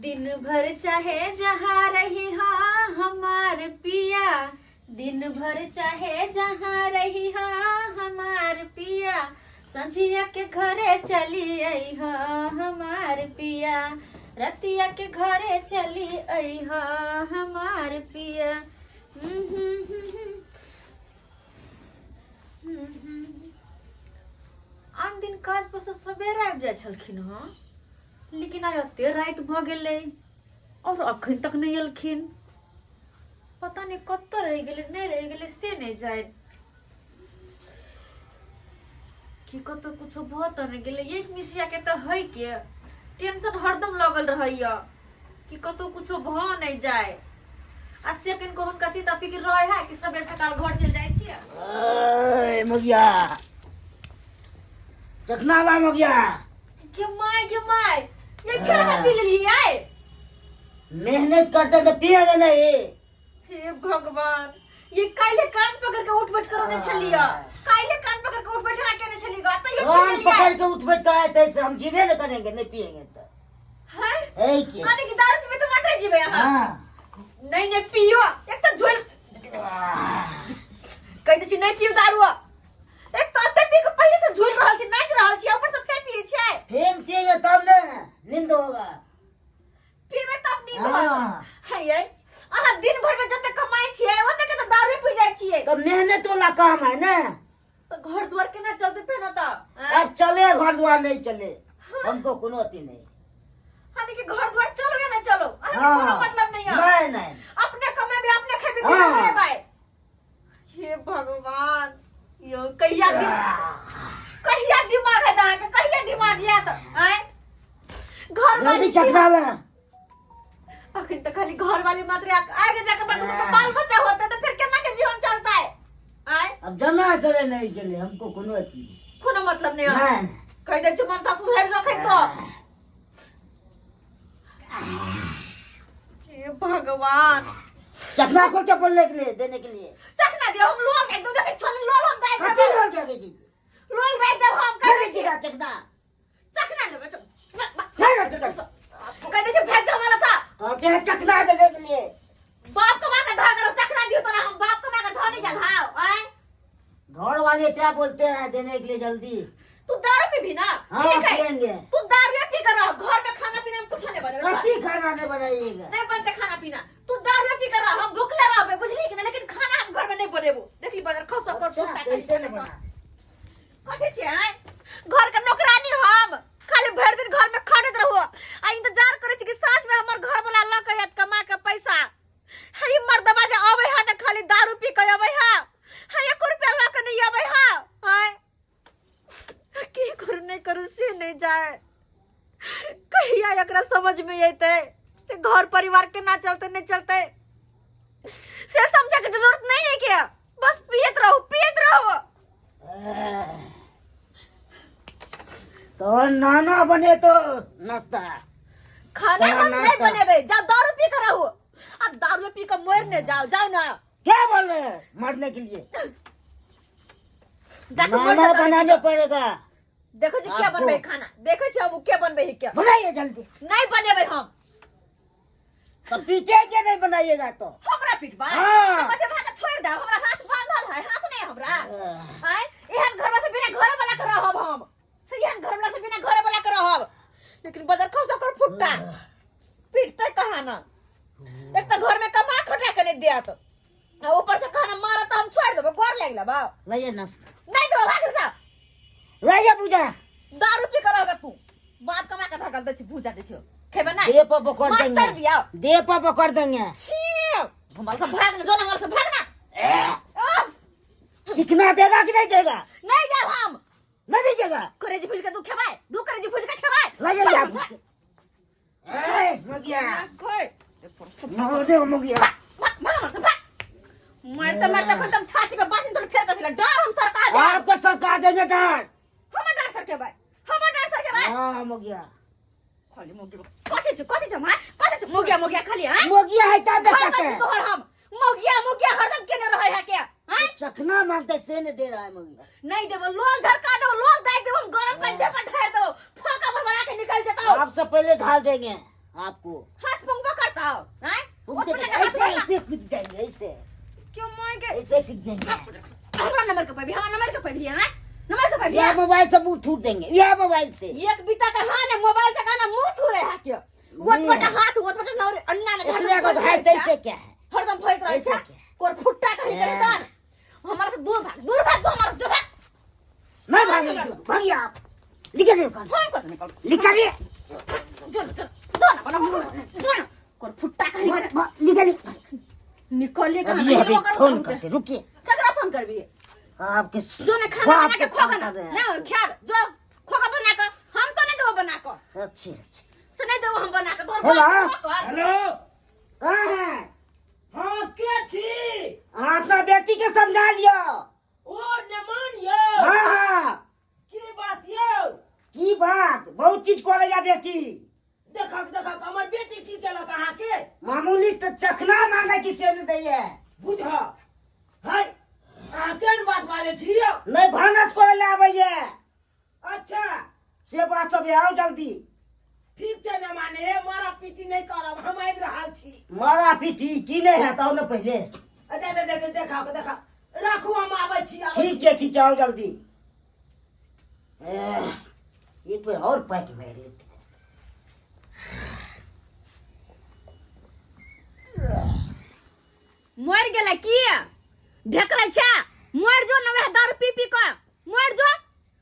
दिन भर चाहे जहाँ रही हाँ हमार पिया, दिन भर चाहे जहाँ रही हाँ हमार पिया, संझिया के घरे चली आई हाँ हमार पिया, रतिया के घरे चली आई हाँ हमार पिया। आन दिन काज पर से सवेरे आबि जाय छलखिन हँ, लेकिन आइ एते राति भ गेलै और अखन तक नहीं एलखिन। पता नहीं कत्ते रह गेलै, नहीं रह गेलै से नहीं जाय कि कत्ते कुछो भ त नहीं गेलै। एक मिसिया के त है के टेंशन हरदम लगल रहैया कि कत्तो कुछो भ नहीं जाय। आ सेकंड को हुनका चिंता फिक्र रहे है कि सबेर सकाल घर चल जाय छियै। ए मगिया चखना ला मगिया के माय ये फिर हम पी लिए। मेहनत करते तो पिएगा नहीं। हे भगवान, ये काइले कान पकड़ के उठ बैठ करो ने छलिया, काइले कान पकड़ के उठ बैठ ना के ने छलिएगा त ये कान पकड़ के उठ बैठ कराए तैसे हम जीवे न करेंगे, नहीं पिएंगे तो हैं। ए के माने कि दारू पीबे तो मात्र जीवे यहां। हां नहीं पियो, एक तो झोल कहि दै छी नहीं पियो दारू। एक तो अते पी के पहले से झोल रहल छी, नाच रहल छी, ऊपर से फेर पिए छै। फेन पिएगा तब ना नींद होगा। फिर में तब नींद होगा है ये। अहाँ दिन भर में जते कमाई छियै ओते के तो दारू पी जाय छियै। तो मेहनत वाला काम है ना। तो घर द्वार केना चलते फेर होता। अब चले घर द्वार नहीं चले हमको कोनो अति नहीं। हानि कि घर द्वार चलो या ना चलो अहाँ कोनो मतलब नहीं है। नहीं अपने कमे भी अपने खेबी भी रहे भाई। हे भगवान, यो कहिया दिमाग है दां के, कहिया दिमाग या तो हैं। घर वाली चकरा ले अखन तो खाली घर वाली मात्र आगे जाकर बाद उनका बाल बच्चा होता है तो फिर केना के जीवन चलता है आए। अब जना चले नहीं चले हमको कोनो अति कोनो मतलब नहीं है। नहीं कह दे छ मन सा सुधर जो खै तो। हे भगवान, चखना को चप्पल देने के लिए चखना दियो हम लोग एक दूसरे छोले लोल हम दाई कथी लोल क्या की लोल दाई दे हम कर दै छी चखना चखना लेबे नहीं ना चखना कह दै छी भेज दे हमरा सा। कहते हैं चखना देने के लिए बाप कमा के धा करो चखना दियो तो ना हम बाप कमा के धा नहीं जलाओ आए। घर वाले क्या बोलते हैं देने के लिए जल्दी। तू दारू पी भी ना हाँ पिएंगे। तू दारू पी कर रहो, घर में खाना पीना में कुछ नहीं बनेगा। कथी खाना नहीं बनाइएगा। नहीं बनते खाना पीना, तू दारू पी कर रहो, हम भूखले रहबे बुझली कि नहीं, लेकिन खाना हम घर में नहीं बनेबो। देखली बाजार खसो कर सोटा कैसे नहीं बना कथी छै हैं। घर के नौकरानी हम खाली भर दिन घर में खड़े रहो आ इंतजार करे छी कि साँझ में हमर घर वाला ल के आत कमा के पैसा। हई मर्दबा जे आवे है त खाली दारू पी के आवे है, हई 1 रुपया ल के नहीं आवे है। हाय की करू नहीं करू से नहीं जाए। कहिया एकरा समझ में अइते से घर परिवार के ना चलते नहीं चलते से समझे के जरूरत नहीं है क्या। बस पियत रहो। तो नाना बने तो नाश्ता खाना हम नहीं बनेबे, जा दारू पी कर रहो। अब दारू पी कर मरने जाओ ना। क्या बोल रहे हैं मरने के लिए जाकर नाना बनाने पड़ेगा। देखो जी क्या बनबे खाना, देखो छी हम क्या बनबे है क्या। बनाइए जल्दी। नहीं बनेबे हम तो पीछे के नहीं बनाइएगा तो हमरा पिटबा हाँ। तो कते भाग छोड़ दे, हमरा हाथ बांधल है, हाथ नहीं हमरा आय। एहन घर से बिना घर वाला के रहब हम, से एहन घर वाला से बिना घर वाला के रहब। लेकिन बाजार खसो कर फुट्टा पिटते कहां ना। एक तो घर में कमा खटा के नहीं दिया तो ऊपर से खाना मारा तो हम छोड़ देबो, गोर लाग लेबा। लाइए नाश्ता नहीं दो भाग जा, लाइए पूजा। दारू पी कर होगा तू। बाप कमा के धकल दे छी भूजा दे छी खेबे ना। दे पर पकड़ मास्टर देंगे दिया दे पर पकड़ देंगे। छी हमारे से भाग ना, जो हमारे से भागना। चिकना देगा कि नहीं देगा। नहीं जा हम नहीं देगा। करेजी भूज के तू खेबाय, दू करेजी भूज के खेबाय। लाइए आप ए मगिया मार दे मगिया मारते खत्म छाती के बाजिन तो फेर कथिला डर हम सरकार दे। आपको सरकार देंगे डर। हम डर सर के भाई, हम डर सर के भाई। हां मगिया खाली मोगिया कथि छ मोगिया खाली हैं। मोगिया है तब दे सके तोहर हम मोगिया हरदम केने रहे है क्या हैं। चखना मांगते से ने दे रहा है मोगिया। नहीं देबो, लोग झरका दो, लोग दाई देबो, हम गरम पानी दे पर ढार दो, फाका पर बना के निकल जताओ। आपसे पहले ढाल देंगे आपको हाथ पंगवा करता हो हैं उनके ऐसे ऐसे कूद जाएंगे ऐसे क्यों मोय के ऐसे कूद जाएंगे हमरा नंबर के पे भी हमारा नंबर के पे भी है नंबर के पे भी यह मोबाइल से मुंह थूट देंगे यह मोबाइल से एक बीता का हां ने मोबाइल से गाना मुंह थूरे है क्यों वो बटा हाथ वो बटा नौरे अन्ना ने इसलिए को भाई कैसे क्या है हरदम भइत रहे छै कोर फुट्टा कहीं करे दान हमारा से दूर भाग तो हमारा जो भाग मैं भागिए आप निकलिए दुकान निकलिए जो ना बना जो ना कोर फुट्टा कहीं करे निकलिए निकलिए कहां अभी अभी फोन करके रुकिए ककरा फोन करबी आपके जो ने खाना बना के खोगा ना हैं। ना ख्याल जो खोगा बना के हम तो नहीं देबो बना के अच्छे अच्छे से नहीं देबो हम बना के तोर हेलो हेलो कहाँ है हाँ क्या छी अपना बेटी के समझा लियो ओ नमान यो हाँ की बात यो की बात बहुत चीज करे या बेटी देखक हमर बेटी की केलक अहाँ के मामूली तो चखना मांगे की से नहीं दैये बुझ है अहाँ केन बात बारे छी यो नहीं भानस करे ले आबैये अच्छा से बात सब आओ जल्दी ठीक छै न माने मारा पीटी नहीं करब हम आबि रहल छी मारा पीटी की नहीं है तो न पहले दे देखा राखू हम आबै छी ठीक है आओ जल्दी एक बार और पैक मार लेते मर गेला की ढेकरा छा मर जो न वह दारू पी पी के मर जो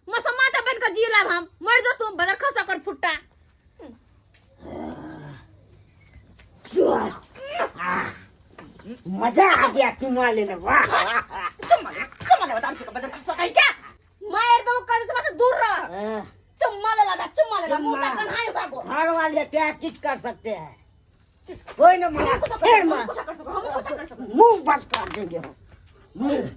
मसमाता बन के जी लाभ हम मर जो तुम बदर खसा कर फुट्टा मजा आ गया चुमा लेने वाह चुम्मा ले बता के बदर खसा कहीं क्या मार दो कर से दूर रह चुम्मा ले ला मुंह तक कन्हाई भागो घर वाले क्या किस कर सकते हैं कोई न मना फिर मत कुछ कर सको हम कुछ कर सको मुंह बस कर देंगे हम मुंह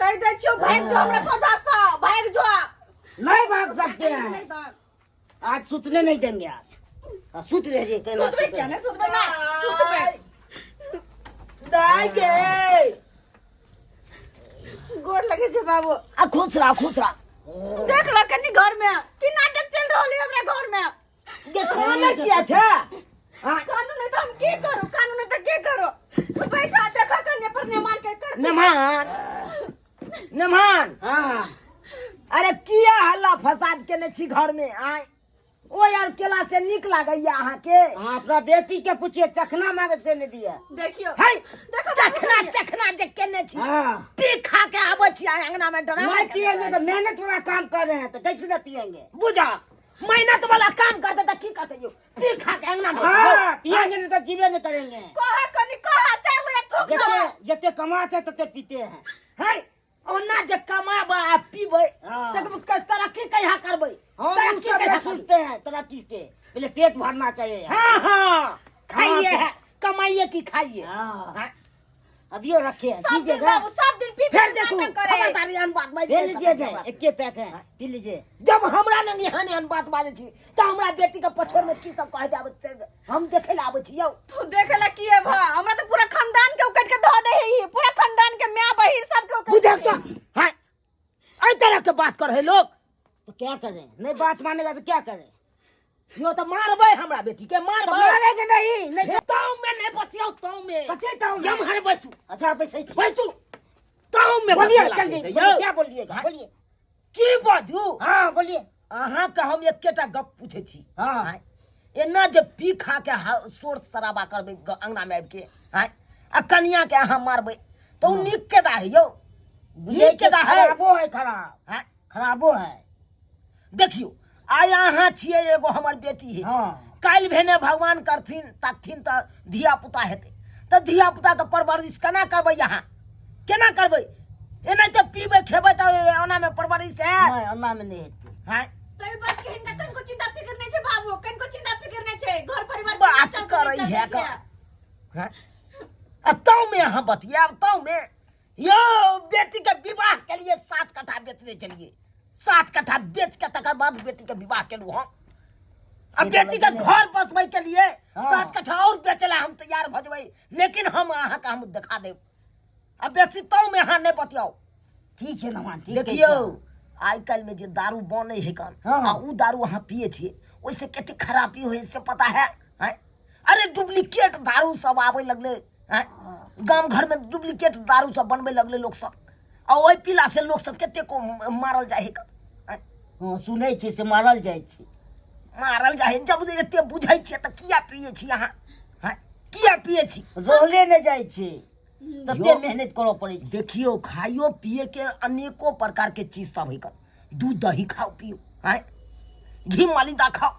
कह दे छो भाग जो हमरा सोचा सा भाग जो नहीं भाग सकते हैं आज सुतने नहीं देंगे आज सुत रहिए कहना सुत पे क्या नहीं सुत पे ना सुत पे दाई गे गोर लगे छे बाबू आ खुश रहा देख लो कनी घर में की नाटक चल रहल है हमरा घर में ये खाना क्या था कानून है तो हम की करो कानून है तो की करो बैठा देखा कन्या पर ने मार के कर नमान हाँ अरे किया हल्ला फसाद केने छी घर में आय ओ यार केला से निक लागैया अहाँ के अपना बेटी के पूछिए चखना मांगे से नहीं दिया देखियो है देखो चखना जे केने छी हाँ पी खा के आबै छी अंगना में डरा नहीं पिएंगे तो मेहनत वाला काम कर रहे हैं तो कैसे न पिएंगे बुझा मेहनत वाला काम करते तो की करते यो पी खा के अंगना में हाँ पिएंगे नहीं तो जीवे नहीं करेंगे कहा कनी कहा चार बजे थूक दो जते जते कमाते तते पीते हैं है ओना जे कमाबा आ पीबै हाँ। तक तरक्की कहिया करबै हम तरक्की सब कहिया सुनते हैं तरह चीज के पहले पेट भरना चाहिए हाँ खाइए हाँ, है कमाइए की खाइए हाँ। हाँ। अभी और रखे हैं सब दिन दीजिएगा बाबू सब दिन पी फिर देखो नाटक करे खबरदारी अन बात बाज ले लीजिए जाए एक के पैक है पी लीजिए जब हमरा लग यहाँ अन बात बाजे छी त हमरा बेटी के पछोड़ में की सब कह जाबे से हम देखे ला आबै छी यौ तू देखेला की है भा हमरा तो पूरा खानदान के उकट के धो दे ही पूरा खानदान के मां बहिन सब के उकट बुझल तो हां ऐ तरह के बात कर है लोग तो क्या करें नहीं बात मानेगा तो क्या करें यो तो मारबै हमरा बेटी के तो मारबै मारेंगे नहीं ताऊ में नहीं बतियाओ ताऊ में कथे ताऊ में? हम हर बैसू अच्छा पैसे बैसू ताऊ में बोलिए बतियाला जल्दी से, बोलिए, यौ। क्या बोलिएगा हाँ? बोलिए की बाजू हाँ बोलिए अहाँ के हम एकेटा गप पूछे छी हाँ। हाँ। एना जे पी खा के शोर शराबा करबै अंगना में आबि के हाँ आ कनिया के अहाँ मारबै तो उ नीक के दा है यौ नीक के दा है खराबो है खराब हाँ। खराबो है देखियो आय अहाँ छियै एगो हमर बेटी है हाँ काल्हि भेने भगवान करथिन तकथिन तऽ धिया पुता हेतै तऽ धिया पुता के परवरिश केना करबै अहाँ केना करबै एनाहिते पीबै खेबै तऽ ओना में परवरिश है नहीं अन्ना में नहीं हेती हाँ तो ई बात के हिनका कनको चिंता फिकर नहीं छे बाबू कनको चिंता फिकर नहीं छे घर परिवार बात चल करै चल है चल का हाँ? आ ताऊ में अहाँ बतियाब ताऊ में यो बेटी के विवाह के लिए 7 कट्ठा बेचने चलिए 7 कट्ठा बेच के तकर बाद बेटी के विवाह केलू हम अब बेटी के घर बसबै के लिए हाँ। 7 कट्ठा और बेचला हम तैयार भ जेबै लेकिन हम अहाँ के हम दिखा देब अब बेसी ताऊ में अहाँ नहीं बतियाओ ठीक है नमान ठीक देखियो आइ काल्हि में जे दारू बने है कन हाँ। आ उ दारू अहाँ पिए छिए वैसे कते खराबी हुई से पता है हैं? अरे डुप्लीकेट दारू सब आवे लगले हैं? गांव घर में डुप्लीकेट दारू सब बनबे लगले लोग सब, और वही पीला से लोग सब कते को मारल जाए हैं? हाँ सुनै छी से मारल जाइ छी। मारल जाए जब एते बुझै छियै तऽ किया पिए छी अहाँ हैं? किया पिए छी? रहले नहि जाइ छी, तते यो। मेहनत करऽ पड़ै छै। देखियो खाइयो पिए के अनेकों प्रकार के चीज सब है कर, दूध दही खाओ पियो हैं, घी मालिदा खाओ,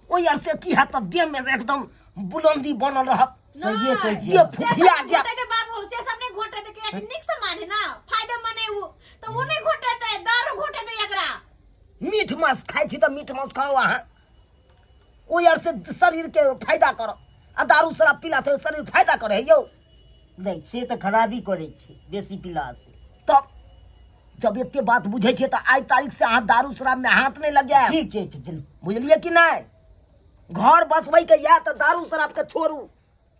ओहि अर से की हैत देह में एकदम बुलंदी बनल रहत। सहिए कहै छी। ये से फुफिया सब जा घोटे दे बाबू, से सब नहीं घोटे दे के निक सामान है ना, फायदेमंद है वो, तो वो नहीं घोटे दे, दारू घोटे दे एकरा। मीठ मांस खाइ छी तऽ मीठ मांस खाओ अहाँ, ओहि अर से शरीर के फायदा करत, आ दारू शराब पीला से शरीर फायदा करे है यौ। नहीं से तऽ खराबी करै छै बेसी पीला से। तब जब एते बात बुझे छियै तऽ आइ तारीख से अहाँ दारू शराब में हाथ नहीं लगे। ठीक छै चलू। बुझलिए कि नहीं? घर बसबै के या तो दारू शराब के छोड़ू,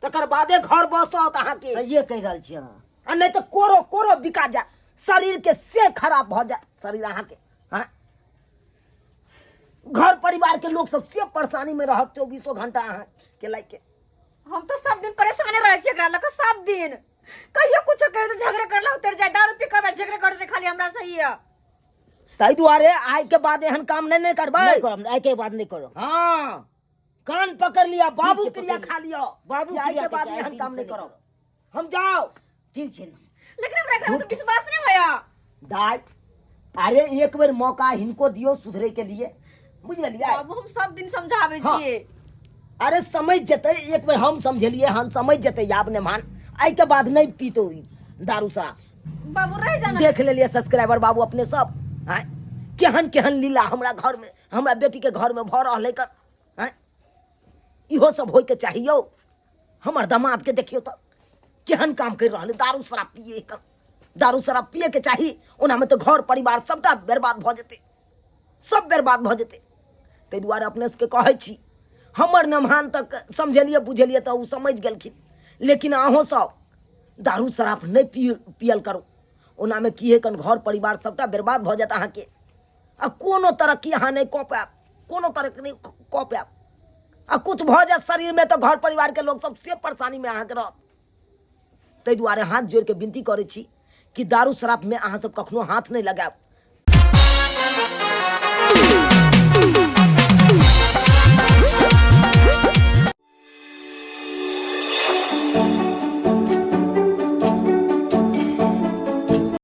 तकर बादे घर बसत अहाँ के, सहिए कहि रहल छी अहाँ। आ नहीं तो कोरो कोरो बिका जाए, शरीर के से खराब भ जाए शरीर अहाँ के। हाँ? घर परिवार के लोग सब से परेशानी में रहत 24 घंटा अहाँ के लायक। हम तो सब दिन परेशान रहे छी एकरा लक, सब दिन कहियो कुछ कहे तो झगड़े करला उतर जाए, दारू पी के झगड़े करते खाली हमरा सही है। ताहि दुआरे आइ के बाद एहन काम नहीं करबै। नहीं करब, आइ के बाद नहीं करब। हाँ कान पकड़ लिया, बाबू छै, क्रिया पकड़ खा लिया, बाबू आइ क्रिया के के बाद चाहे एहन दिन काम से नहीं नहीं करब। करब। हम जाओ ठीक छै ना। लेकिन हमरा एकरा पे विश्वास नहीं भैया। दाई, अरे एक बेर मौका हिनको दियो सुधरे के लिए, बुझ गेलियै? बाबू हम सब दिन समझावे हाँ। छिए। अरे समझ जते, एक बेर हम समझलिए, हम समझ जते याब ने मान, आई के बाद नहीं पीतो ई दारू शराब। बाबू रह जाना। देख लेलिए सब्सक्राइबर बाबू अपने सब हैं, केहन केहन लीला हमरा घर में, हमरा बेटी के घर में भ रहले कर हैं। इहो सब होय के चाहिए। हमर दामाद के देखियो तो केहन काम कर रहले, दारू शराब पिए कर, दारू शराब पिए के चाही, ओना में तो घर परिवार सबटा बर्बाद भ जेते, सब बर्बाद भ जेते। ताहि दुआरे अपने सबके कहै छी, हमर नमहान तक समझलिए बुझलिए तऽ उ समझ गेलखिन, लेकिन अहों सब दारू शराब नहीं पियल करो, ओना में की है कन घर परिवार सबटा बर्बाद भ जात अहाँ के, आ कोनो तरक्की अहाँ नहीं कऽ पायब, कोनो तरक्की नहीं कऽ पायब, आ कुछ भ जाए शरीर में तो घर परिवार के लोग सब से परेशानी में अहाँ के रहत। ताहि दुआरे हाथ जोड़ के विनती करै छी कि दारू शराब में अहाँ सब कखनो हाथ नहीं लगायब।